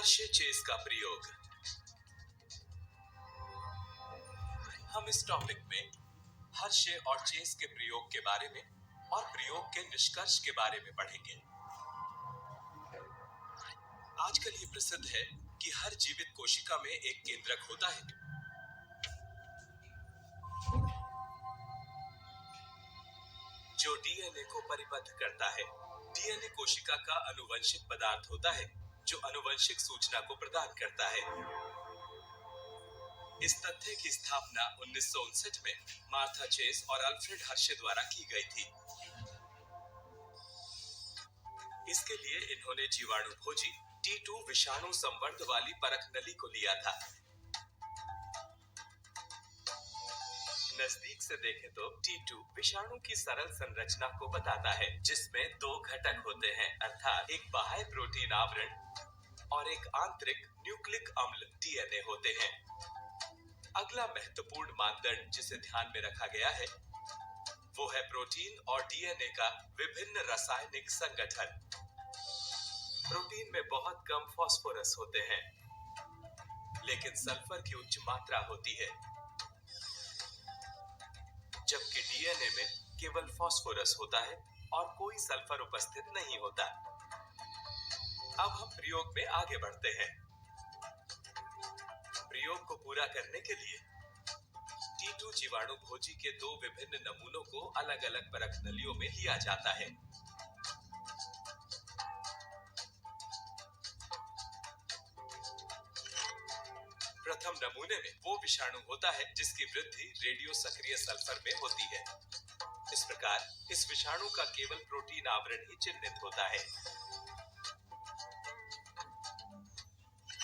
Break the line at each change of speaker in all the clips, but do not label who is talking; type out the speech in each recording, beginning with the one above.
Hershey chess का प्रयोग। हम इस टॉपिक में हर्षे और चेस के प्रयोग के बारे में और प्रयोग के निष्कर्ष के बारे में पढ़ेंगे। आजकल ये प्रसिद्ध है कि हर जीवित कोशिका में एक केंद्रक होता है जो डीएनए को परिबद्ध करता है। डीएनए कोशिका का आनुवंशिक पदार्थ होता है जो आनुवंशिक सूचना को प्रदान करता है। इस तथ्य की स्थापना 1959 में मार्था चेस और अल्फ्रेड हर्षे द्वारा की गई थी। इसके लिए इन्होंने जीवाणुभोजी T2 विषाणु संवर्ध वाली परख नली को लिया था। नजदीक से देखें तो T2 विषाणु की सरल संरचना को बताता है, जिसमें दो घटक होते हैं, अर्थात एक बाह्य प्रोटीन आवरण और एक आंतरिक न्यूक्लिक अम्ल डीएनए होते हैं। अगला महत्वपूर्ण मानदंड जिसे ध्यान में रखा गया है वो है प्रोटीन और डीएनए का विभिन्न रासायनिक संगठन। प्रोटीन में बहुत कम फास्फोरस होते हैं, लेकिन सल्फर की उच्च मात्रा होती है, जबकि डीएनए में केवल फास्फोरस होता है और कोई सल्फर उपस्थित नहीं होता। अब हम प्रयोग में आगे बढ़ते हैं। प्रयोग को पूरा करने के लिए T2 जीवाणुभोजी के दो विभिन्न नमूनों को अलग-अलग परख नलियों में लिया जाता है। प्रथम नमूने में वो विषाणु होता है जिसकी वृद्धि रेडियो सक्रिय सल्फर में होती है। इस प्रकार इस विषाणु का केवल प्रोटीन आवरण ही चिन्हित होता है।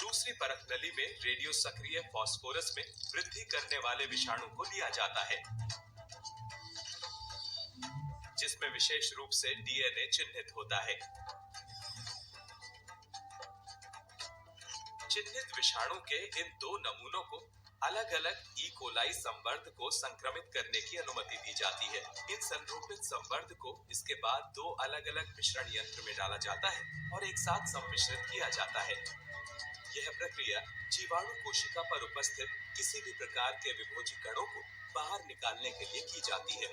दूसरी परख नली में रेडियो सक्रिय फास्फोरस में वृद्धि करने वाले विषाणु को लिया जाता है, जिसमें विशेष रूप से डीएनए चिन्हित होता है। चिन्हित विषाणु के इन दो नमूनों को अलग-अलग ई कोलाई संवर्ध को संक्रमित करने की अनुमति दी जाती है। इन संरूपित संवर्ध को इसके बाद दो अलग-अलग मिश्रण यंत्र में डाला जाता है और एक साथ सम्मिश्रित किया जाता है। यह प्रक्रिया जीवाणु कोशिका पर उपस्थित किसी भी प्रकार के विभोजी कणों को बाहर निकालने के लिए की जाती है।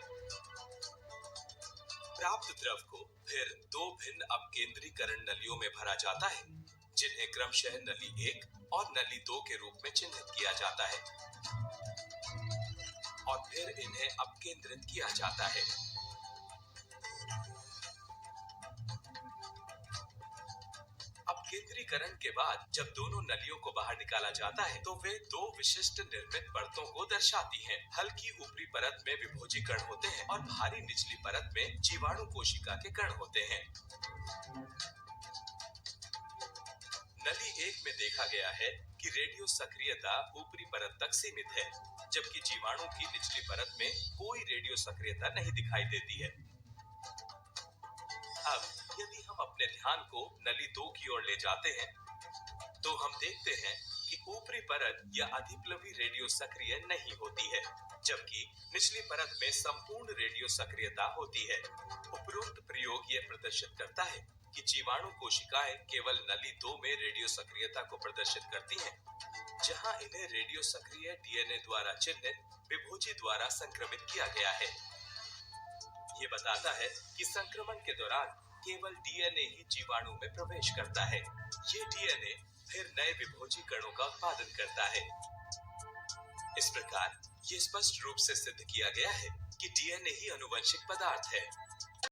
प्राप्त द्रव को फिर दो भिन्न अपकेंद्रीकरण नलियों में भरा जाता है, जिन्हें क्रमशः नली 1 और नली 2 के रूप में चिन्हित किया जाता है और फिर इन्हें अपकेंद्रित किया जाता है। अपकेंद्रीकरण के बाद जब दोनों नलियों को बाहर निकाला जाता है तो वे दो विशिष्ट निर्मित परतों को दर्शाती हैं। हल्की ऊपरी परत में विभोजी कण होते हैं और भारी निचली परत में जीवाणु कोशिका के कण होते हैं। नली 1 में देखा गया है कि रेडियो सक्रियता ऊपरी परत तक सीमित है, जबकि जीवाणु की निचली परत में कोई रेडियो सक्रियता नहीं दिखाई देती है। अब यदि हम अपने ध्यान को नली 2 की ओर ले जाते हैं तो हम देखते हैं कि ऊपरी परत या अधिप्लवी रेडियो सक्रिय नहीं होती है, जबकि निचली परत में संपूर्ण रेडियो सक्रियता होती है। उपरोक्त प्रयोग यह प्रदर्शित करता है कि जीवाणु कोशिकाएं केवल नली 2 में रेडियो सक्रियता को प्रदर्शित करती हैं, जहां इन्हें रेडियो सक्रिय डीएनए द्वारा चिन्हित विभोजी द्वारा संक्रमित किया गया है। ये बताता है कि संक्रमण के दौरान केवल डीएनए ही जीवाणु में प्रवेश करता है। ये डीएनए फिर नए विभोजी कणों का उत्पादन करता है। इस प्रकार ये स्पष्ट रूप से सिद्ध किया गया है कि डीएनए ही आनुवंशिक पदार्थ है।